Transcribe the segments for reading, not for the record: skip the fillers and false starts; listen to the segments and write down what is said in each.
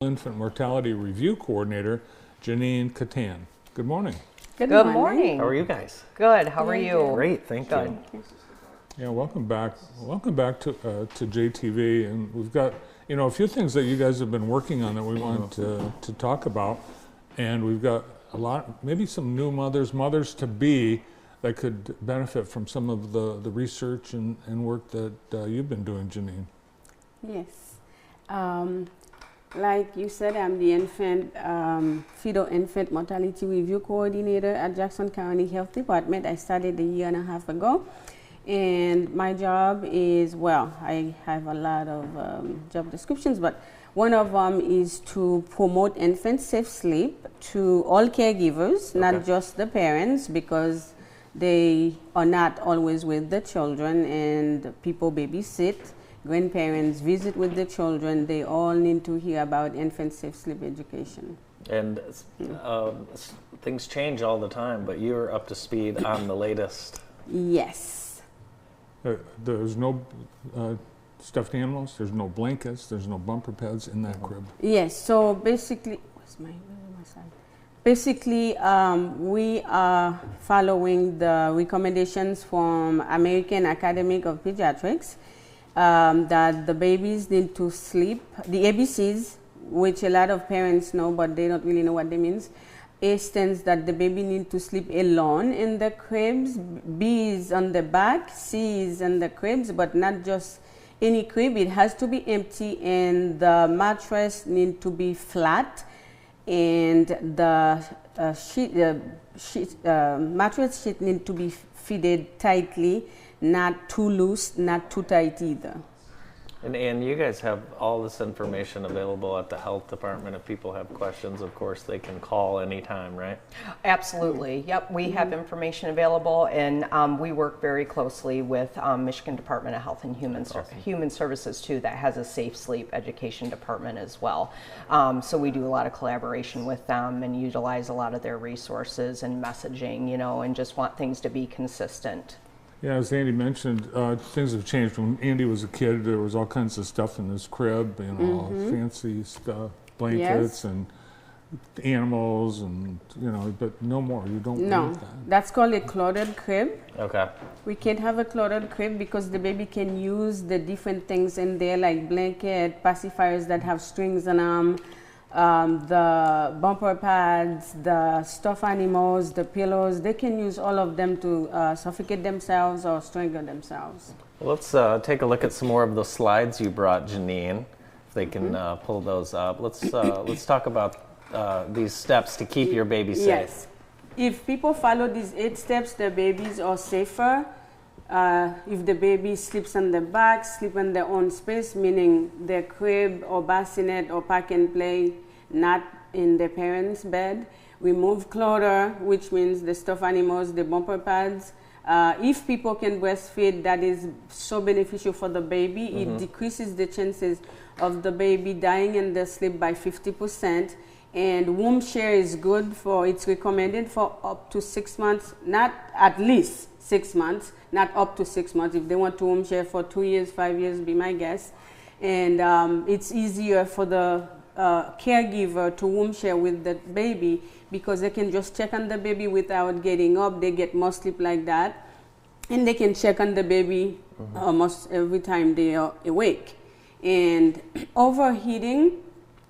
Infant Mortality Review Coordinator, Janine Catan. Good morning. Good morning. How are you guys? Good. How are you? Great, thank you. Yeah, welcome back. Welcome back to JTV, and we've got a few things that you guys have been working on that we want to talk about, and we've got a lot, maybe some new mothers to be that could benefit from some of the research and work that you've been doing, Janine. Yes. Like you said, I'm the fetal infant mortality review coordinator at Jackson County Health Department. I started a year and a half ago, and my job is, well, I have a lot of job descriptions, but one of them is to promote infant safe sleep to all caregivers, not just the parents, because they are not always with the children and people babysit. Grandparents visit with the children. They all need to hear about infant safe sleep education. And things change all the time, but you're up to speed on the latest. Yes. There's no stuffed animals, there's no blankets, there's no bumper pads in that crib. Yes, so basically, we are following the recommendations from American Academy of Pediatrics, that the babies need to sleep, the ABCs, which a lot of parents know, but they don't really know what they means. A stands that the baby needs to sleep alone in the cribs. B is on the back. C is in the cribs, but not just any crib. It has to be empty, and the mattress need to be flat, and the mattress sheet need to be fitted tightly, not too loose, not too tight either. And you guys have all this information available at the health department. If people have questions, of course, they can call anytime, right? Absolutely. Yep, we have information available, and we work very closely with Michigan Department of Health and Human Services too, that has a safe sleep education department as well. So we do a lot of collaboration with them and utilize a lot of their resources and messaging, and just want things to be consistent. Yeah, as Andy mentioned, things have changed. When Andy was a kid, there was all kinds of stuff in his crib, fancy stuff, blankets and animals, and but no more. You don't need that. That's called a cluttered crib. Okay. We can't have a cluttered crib because the baby can use the different things in there, like blanket, pacifiers that have strings on them, the bumper pads, the stuffed animals, the pillows. They can use all of them to suffocate themselves or strangle themselves. Let's take a look at some more of the slides you brought, Janine. If they can pull those up. Let's talk about these steps to keep your baby safe. Yes. If people follow these 8 steps, the babies are safer. If the baby sleeps on the back, sleep in their own space, meaning their crib or bassinet or pack and play, not in their parents' bed. Remove clutter, which means the stuffed animals, the bumper pads. If people can breastfeed, that is so beneficial for the baby. It decreases the chances of the baby dying in their sleep by 50%. And womb share is good it's recommended for up to 6 months, not at least 6 months, not up to 6 months. If they want to womb share for 2 years, 5 years, be my guess. And it's easier for the caregiver to womb share with the baby because they can just check on the baby without getting up. They get more sleep like that. And they can check on the baby almost every time they are awake. And overheating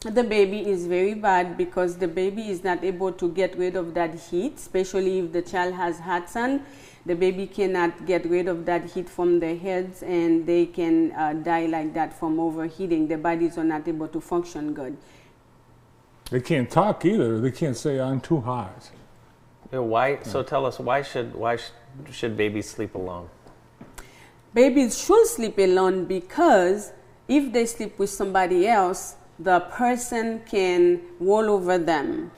the baby is very bad because the baby is not able to get rid of that heat, especially if the child has hot sun. The baby cannot get rid of that heat from their heads, and they can die like that from overheating. Their bodies are not able to function good. They can't talk either. They can't say, "I'm too hot." So tell us, why should babies sleep alone? Babies should sleep alone because if they sleep with somebody else, the person can roll over them.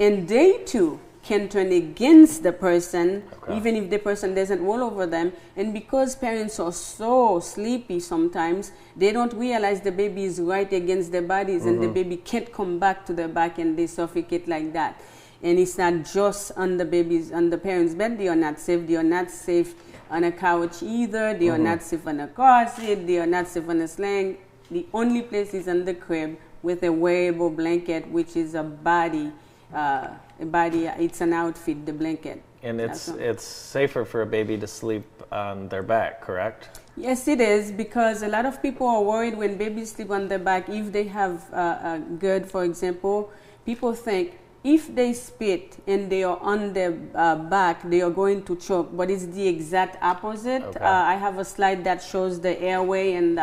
And they too can turn against the person, even if the person doesn't roll over them. And because parents are so sleepy sometimes, they don't realize the baby is right against their bodies, and the baby can't come back to their back, and they suffocate like that. And it's not just on the parents' bed. They are not safe. They are not safe on a couch either. They are not safe on a car seat. They are not safe on a sling. The only place is in the crib with a wearable blanket, which is a body. It's an outfit, the blanket. And it's safer for a baby to sleep on their back, correct? Yes, it is, because a lot of people are worried when babies sleep on their back. If they have a GERD, for example, people think if they spit and they are on their back, they are going to choke, but it's the exact opposite. Okay. I have a slide that shows the airway and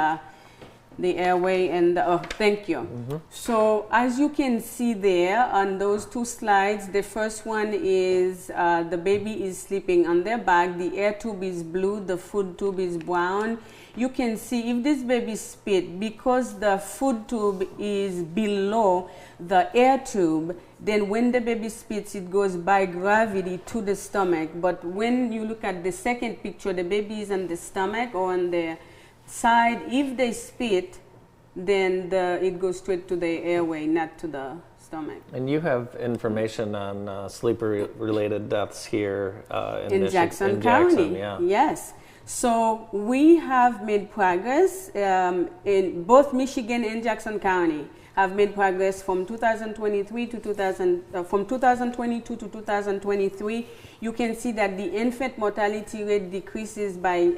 thank you. So as you can see there on those two slides, the first one is the baby is sleeping on their back, the air tube is blue, the food tube is brown. You can see if this baby spit, because the food tube is below the air tube, then when the baby spits, it goes by gravity to the stomach. But when you look at the second picture, the baby is on the stomach or on the side. If they spit, then it goes straight to the airway, not to the stomach. And you have information on sleeper-related deaths here in Jackson County. Yeah. Yes. So we have made progress in both Michigan and Jackson County. Have made progress from 2023 to from 2022 to 2023. You can see that the infant mortality rate decreases by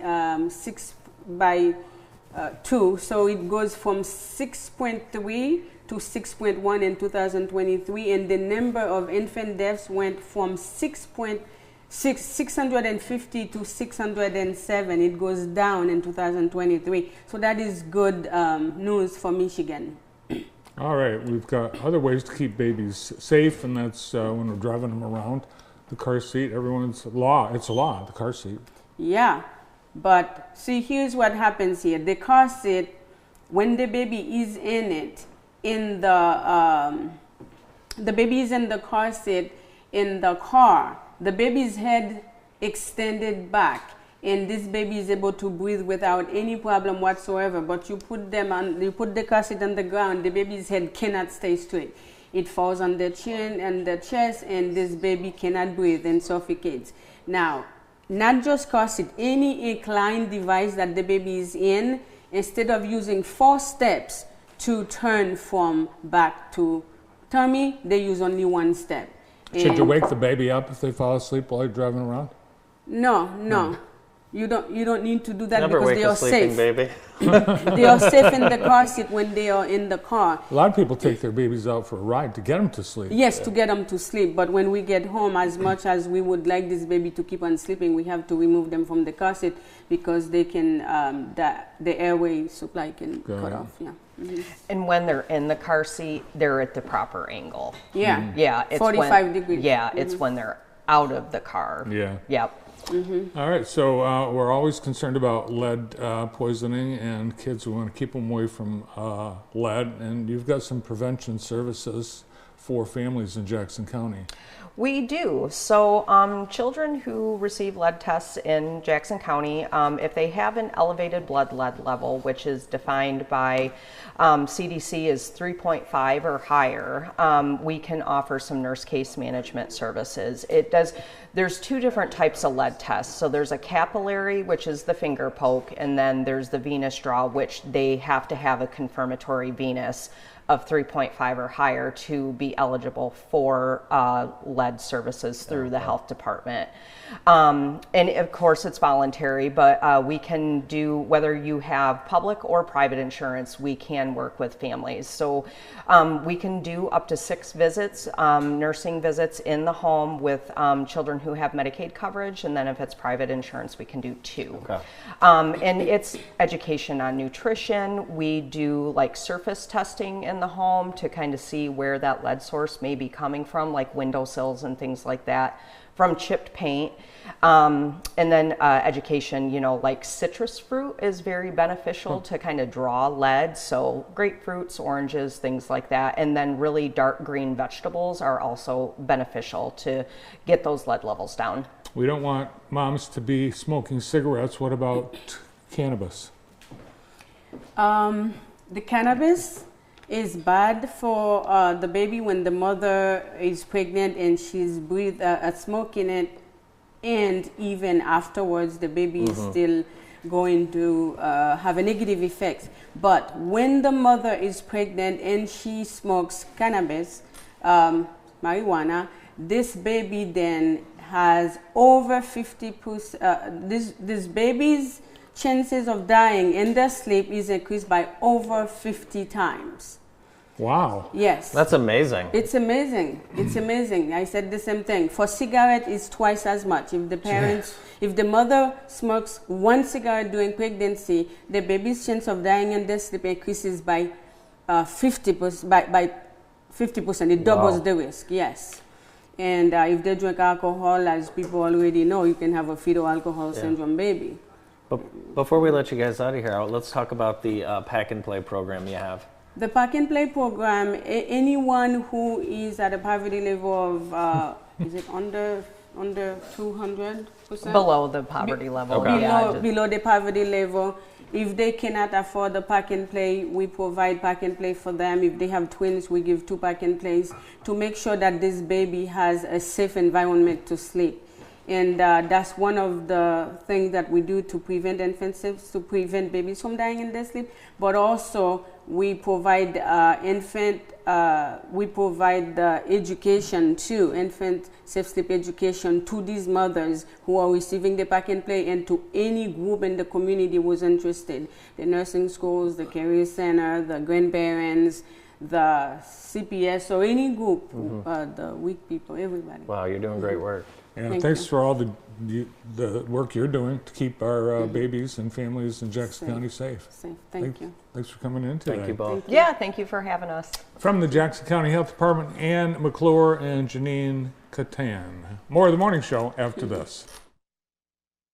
2, so it goes from 6.3 to 6.1 in 2023, and the number of infant deaths went from 650 to 607. It goes down in 2023. So that is good news for Michigan. All right, we've got other ways to keep babies safe, and that's when we're driving them around. The car seat, it's a law, the car seat. Yeah, but see, here's what happens here. The car seat, when the baby is in it, the baby is in the car seat in the car, the baby's head extended back, and this baby is able to breathe without any problem whatsoever. But you put the car seat on the ground, the baby's head cannot stay straight. It falls on the chin and the chest, and this baby cannot breathe and suffocates. Now, not just car seat, any inclined device that the baby is in, instead of using 4 steps to turn from back to tummy, they use only 1 step. Should you wake the baby up if they fall asleep while you're driving around? No. You don't need to do that. Never because wake they a are sleeping safe. baby. They are safe in the car seat when they are in the car. A lot of people take their babies out for a ride to get them to sleep. Yes, to get them to sleep. But when we get home, as much as we would like this baby to keep on sleeping, we have to remove them from the car seat because they can the airway supply can cut off. Yeah. Mm-hmm. And when they're in the car seat, they're at the proper angle. Yeah. Yeah. It's 45 degrees. Yeah, it's when they're out of the car. Yeah. Yep. Mm-hmm. All right, so we're always concerned about lead poisoning, and kids, we want to keep them away from lead, and you've got some prevention services for families in Jackson County. We do. So children who receive lead tests in Jackson County, if they have an elevated blood lead level, which is defined by CDC as 3.5 or higher, we can offer some nurse case management services. There's 2 different types of lead tests. So there's a capillary, which is the finger poke, and then there's the venous draw, which they have to have a confirmatory venous of 3.5 or higher to be eligible for lead services through the health department. And of course it's voluntary, but we can do, whether you have public or private insurance, we can work with families. So we can do up to 6 visits, nursing visits in the home with children who have Medicaid coverage, and then if it's private insurance, we can do 2. Okay. And it's education on nutrition. We do like surface testing in the home to kind of see where that lead source may be coming from, like windowsills and things like that, from chipped paint. And then education, like citrus fruit is very beneficial to kind of draw lead. So grapefruits, oranges, things like that. And then really dark green vegetables are also beneficial to get those lead levels down. We don't want moms to be smoking cigarettes. What about cannabis? The cannabis is bad for the baby when the mother is pregnant and she's smoking it, and even afterwards the baby is still going to have a negative effect. But when the mother is pregnant and she smokes cannabis, marijuana, this baby then has over 50%, this baby's chances of dying in their sleep is increased by over 50 times. Wow. Yes. That's amazing. It's amazing. It's amazing. I said the same thing. For cigarette, it's twice as much. If the parents, if the mother smokes one cigarette during pregnancy, the baby's chance of dying in their sleep increases by 50%. By 50%, it doubles Wow. the risk. Yes. And if they drink alcohol, as people already know, you can have a fetal alcohol syndrome baby. But before we let you guys out of here, let's talk about the pack and play program you have. The Pack and Play program, anyone who is at a poverty level of, is it under 200%? Below the poverty level. Okay. Yeah. Below the poverty level. If they cannot afford the Pack and Play, we provide Pack and Play for them. If they have twins, we give 2 Pack and Plays to make sure that this baby has a safe environment to sleep. And that's one of the things that we do to prevent infants, to prevent babies from dying in their sleep. But also, we provide education too, infant safe sleep education to these mothers who are receiving the Pack and Play, and to any group in the community who is interested. The nursing schools, the career center, the grandparents, the CPS, or any group, the weak people, everybody. Wow, you're doing great work. And Thank thanks you. for all the work you're doing to keep our babies and families in Jackson Safe. County safe. So, thank you. Thanks for coming in today. Thank you both. Yeah, thank you for having us. From the Jackson County Health Department, Ann McClure and Janine Catan. More of the morning show after this.